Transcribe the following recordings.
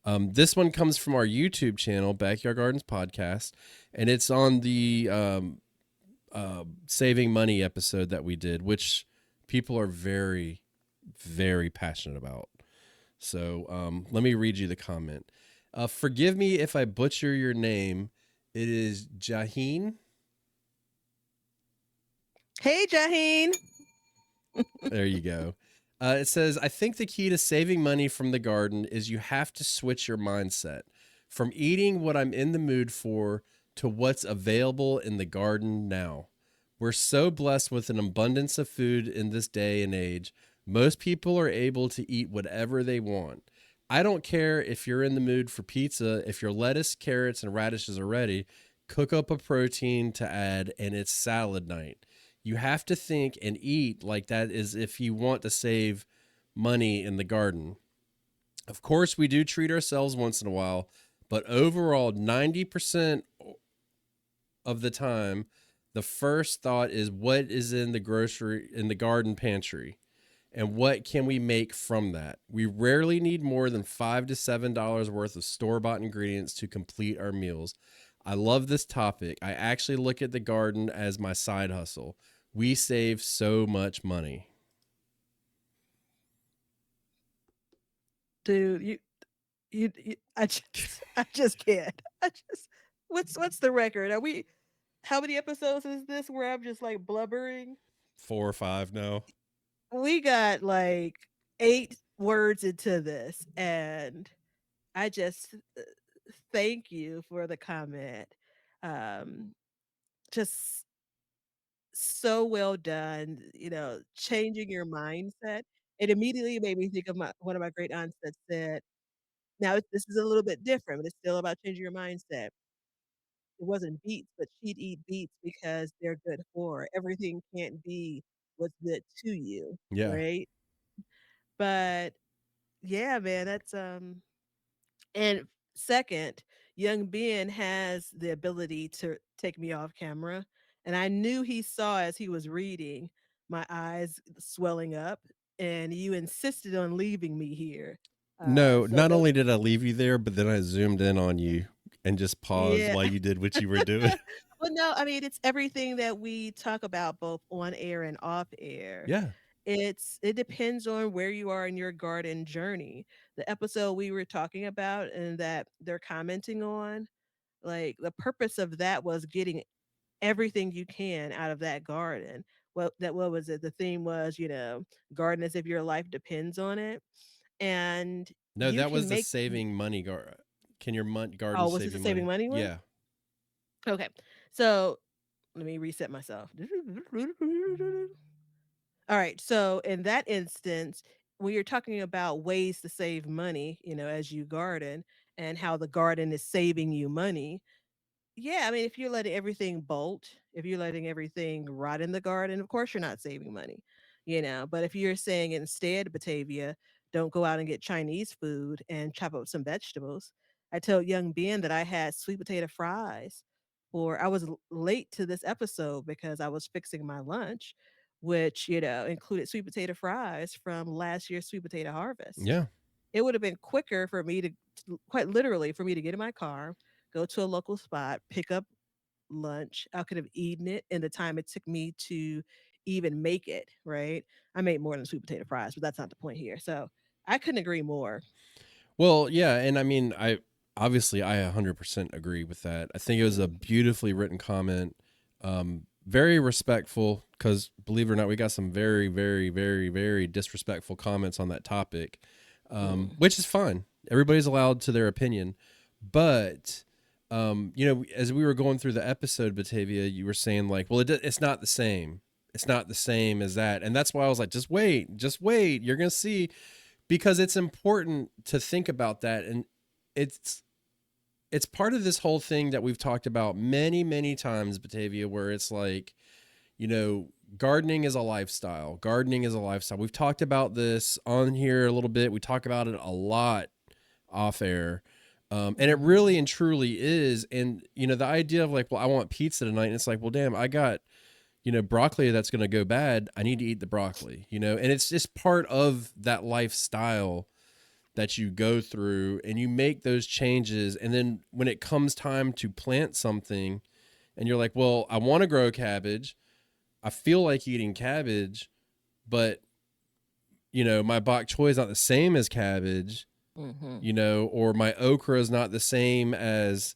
This one comes from our YouTube channel, Backyard Gardens Podcast, and it's on the saving money episode that we did, which people are very, very passionate about. So let me read you the comment. Forgive me if I butcher your name. It is Jaheen. Hey, Jaheen. There you go. It says, I think the key to saving money from the garden is you have to switch your mindset from eating what I'm in the mood for to what's available in the garden now. We're so blessed with an abundance of food in this day and age. Most people are able to eat whatever they want. I don't care if you're in the mood for pizza. If your lettuce, carrots, and radishes are ready, cook up a protein to add, and it's salad night. You have to think and eat like that is if you want to save money in the garden. Of course, we do treat ourselves once in a while, but overall, 90% of the time, the first thought is what is in the garden pantry and what can we make from that. We rarely need more than $5 to $7 worth of store-bought ingredients to complete our meals. I love this topic. I actually look at the garden as my side hustle. We save so much money. Dude, I just can't. What's the record? How many episodes is this where I'm just like blubbering? 4 or 5 now. We got like 8 words into this, and I just thank you for the comment. Um, just so well done, changing your mindset. It immediately made me think of one of my great aunts that said, now this is a little bit different, but it's still about changing your mindset. It wasn't beets, but she'd eat beets because they're good for her. Everything can't be what's good to you, Yeah. right? But yeah, man, and second, young Ben has the ability to take me off camera. And I knew he saw as he was reading my eyes swelling up, and you insisted on leaving me here. No, So not those, only did I leave you there, but then I zoomed in on you and just paused yeah. while you did what you were doing. Well, no, I mean, it's everything that we talk about both on air and off air. Yeah. It depends on where you are in your garden journey. The episode we were talking about and that they're commenting on, like the purpose of that was getting everything you can out of that garden. What was it? The theme was, garden as if your life depends on it. And No, you that can was the make saving money Can your garden oh, was save this a you saving money? money one? Yeah. Okay. So let me reset myself. All right. So in that instance, when you're talking about ways to save money, as you garden and how the garden is saving you money, yeah, I mean, if you're letting everything bolt, if you're letting everything rot in the garden, of course you're not saving money. But if you're saying instead, Batavia, don't go out and get Chinese food and chop up some vegetables. I told young Ben that I had sweet potato fries, or I was late to this episode because I was fixing my lunch, which, included sweet potato fries from last year's sweet potato harvest. Yeah. It would have been quicker for me quite literally, for me to get in my car, go to a local spot, pick up lunch. I could have eaten it in the time it took me to even make it, right? I made more than sweet potato fries, but that's not the point here. So I couldn't agree more. Well, yeah, and I mean, I 100% agree with that. I think it was a beautifully written comment, very respectful. Because believe it or not, we got some very, very, very, very disrespectful comments on that topic, Mm. which is fine. Everybody's allowed to their opinion, but as we were going through the episode, Batavia, you were saying like, well, it's not the same. It's not the same as that, and that's why I was like, just wait, just wait. You're gonna see, because it's important to think about that, and it's it's part of this whole thing that we've talked about many, many times, Batavia, where it's like, gardening is a lifestyle. Gardening is a lifestyle. We've talked about this on here a little bit. We talk about it a lot off air. And it really Mhm. and truly is. And, the idea of like, well, I want pizza tonight. And it's like, well, damn, I got, broccoli that's going to go bad. I need to eat the broccoli, and it's just part of that lifestyle that you go through, and you make those changes. And then when it comes time to plant something and you're like, well, I want to grow cabbage. I feel like eating cabbage, but my bok choy is not the same as cabbage, Mhm. or my okra is not the same as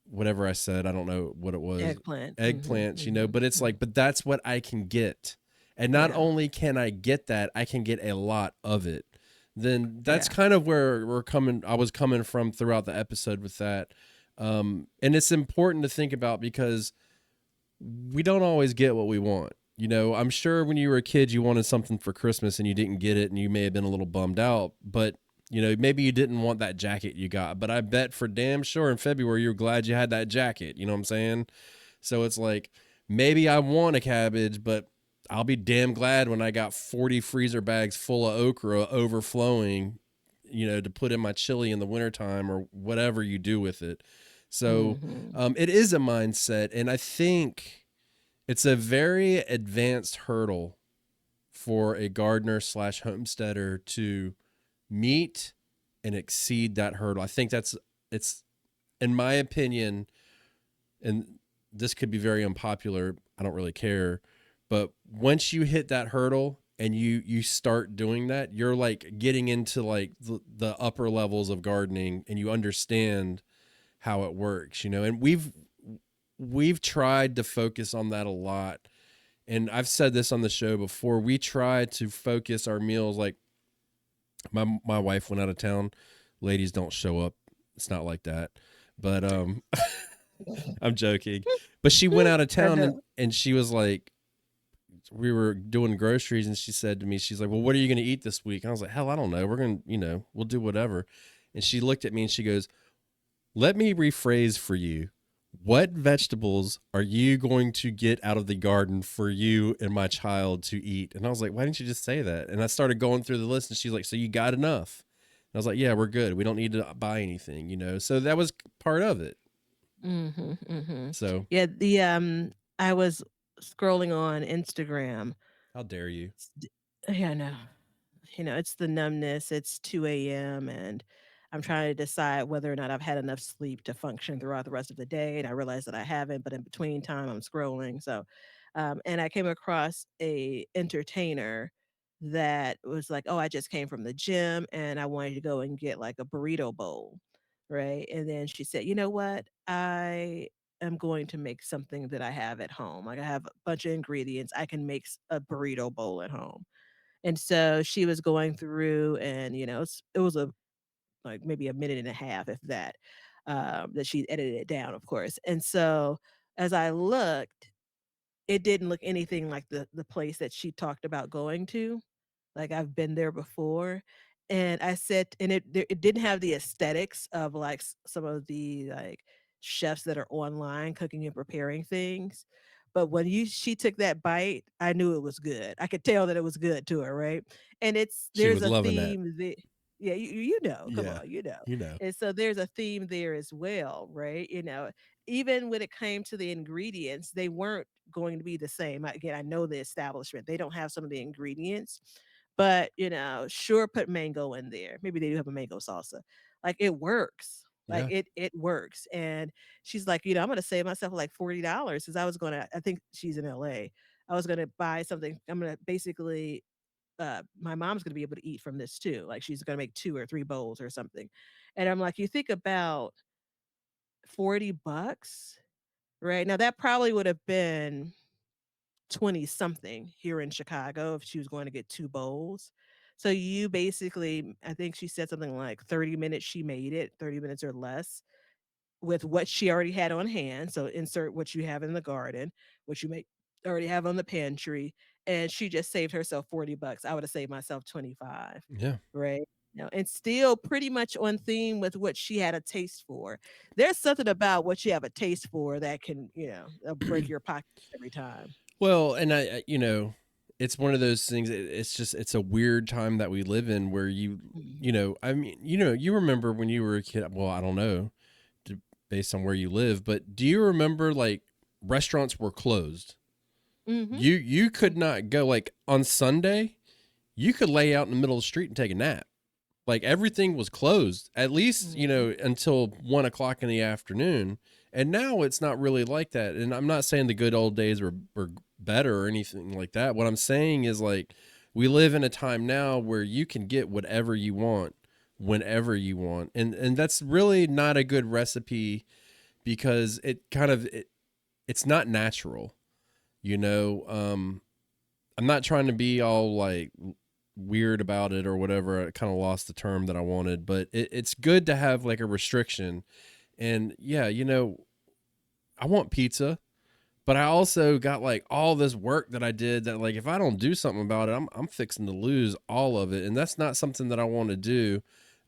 whatever I said. I don't know what it was. Eggplant. Mhm. Eggplants, Mhm. but it's Mhm. like, but that's what I can get. And not Yeah. only can I get that, I can get a lot of it. Then that's Yeah. kind of where I was coming from throughout the episode with that. And it's important to think about because we don't always get what we want. I'm sure when you were a kid, you wanted something for Christmas and you didn't get it and you may have been a little bummed out, but maybe you didn't want that jacket you got, but I bet for damn sure in February, you're glad you had that jacket. You know what I'm saying? So it's like, maybe I want a cabbage, but I'll be damn glad when I got 40 freezer bags full of okra overflowing, to put in my chili in the wintertime or whatever you do with it. So Mhm. it is a mindset. And I think it's a very advanced hurdle for a gardener slash homesteader to meet and exceed that hurdle. I think it's, in my opinion, and this could be very unpopular. I don't really care. But once you hit that hurdle and you start doing that, you're like getting into like the upper levels of gardening and you understand how it works, and we've tried to focus on that a lot. And I've said this on the show before. We try to focus our meals like my wife went out of town. Ladies don't show up. It's not like that. But I'm joking. But she went out of I town and, know. and she was like, we were doing groceries and she said to me, she's like, well, what are you going to eat this week? And I was like, hell, I don't know. We're going to, we'll do whatever. And she looked at me and she goes, let me rephrase for you. What vegetables are you going to get out of the garden for you and my child to eat? And I was like, why didn't you just say that? And I started going through the list and she's like, so you got enough? And I was like, yeah, we're good. We don't need to buy anything. So that was part of it. Mhm. Mhm. So Yeah, I was scrolling on Instagram. how dare you? S d Yeah, I know. It's the numbness. It's 2 a.m. and I'm trying to decide whether or not I've had enough sleep to function throughout the rest of the day. And I realize that I haven't, but in between time, I'm scrolling. So, and I came across a entertainer that was like, "Oh, I just came from the gym and I wanted to go and get like a burrito bowl." Right. And then she said, "You know what? I am going to make something that I have at home. Like I have a bunch of ingredients. I can make a burrito bowl at home." And so she was going through and, it was a like maybe a minute and a half, if that, that she edited it down, of course. And so as I looked, it didn't look anything like the place that she talked about going to. Like, I've been there before, and I said and it didn't have the aesthetics of, like, some of the, like, chefs that are online cooking and preparing things, but when you she took that bite, I knew it was good. I could tell that it was good to her, right? And She there's was a loving that. theme that yeah, you know, come Yeah. on, you know. You know. And so there's a theme there as well, right? Even when it came to the ingredients, they weren't going to be the same. Again, I know the establishment. They don't have some of the ingredients, but, sure put mango in there. Maybe they do have a mango salsa. Like, it works. Like, Yeah. it works, and she's like, "I'm gonna save myself, like, $40 because I think she's in LA. I was gonna buy something I'm gonna basically my mom's gonna be able to eat from this too. Like, she's gonna make 2 or 3 bowls or something." And I'm like, "You think about 40 bucks, right?" Now, that probably would have been 20 something here in Chicago if she was going to get 2 bowls. So you basically I think she said something like 30 minutes she made it, 30 minutes or less with what she already had on hand. So insert what you have in the garden, what you may already have on the pantry, and she just saved herself 40 bucks. I would have saved myself 25, Yeah. right? And still pretty much on theme with what she had a taste for. There's something about what you have a taste for that can, break your pocket every time. Well, and it's one of those things. It's just it's a weird time that we live in where Mhm. I mean, you remember when you were a kid. Well, I don't know, based on where you live, but do you remember like restaurants were closed? Mhm. You Mhm. could not go like on Sunday. You could lay out in the middle of the street and take a nap. Like everything was closed, at least, Mhm. until 1 o'clock in the afternoon. And now it's not really like that. And I'm not saying the good old days were better or anything like that. What I'm saying is like we live in a time now where you can get whatever you want whenever you want. And that's really not a good recipe because it's not natural, you know. I'm not trying to be all like weird about it or whatever. I kind of lost the term that I wanted, but it's good to have like a restriction. And yeah, I want pizza, but I also got like all this work that I did that like if I don't do something about it, I'm fixing to lose all of it, and that's not something that I want to do.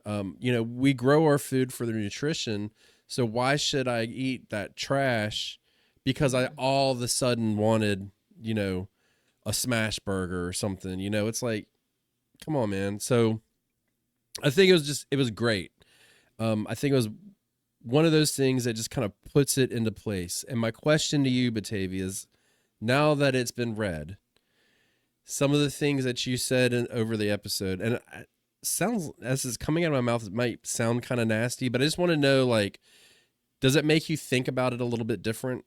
We grow our food for the nutrition, so why should I eat that trash because I Mhm. all of a sudden wanted, you know, a smash burger or something? It's like, come on, man. So I think it was great. I think it was one of those things that just kind of puts it into place. And my question to you, Batavia, is now that it's been read, some of the things that you said over the episode, and sounds as it's coming out of my mouth, it might sound kind of nasty, but I just want to know, like, does it make you think about it a little bit different?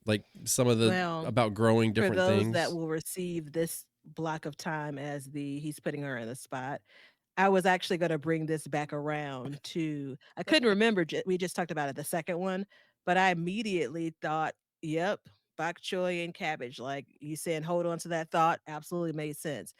Like some of the Well, about growing for different those that things? will receive this block of time as the he's putting her in the spot, I was actually gonna bring this back around to I couldn't remember, we just talked about it, the second one, but I immediately thought, "Yep, bok choy and cabbage," like, you saying, "Hold on to that thought," absolutely made sense.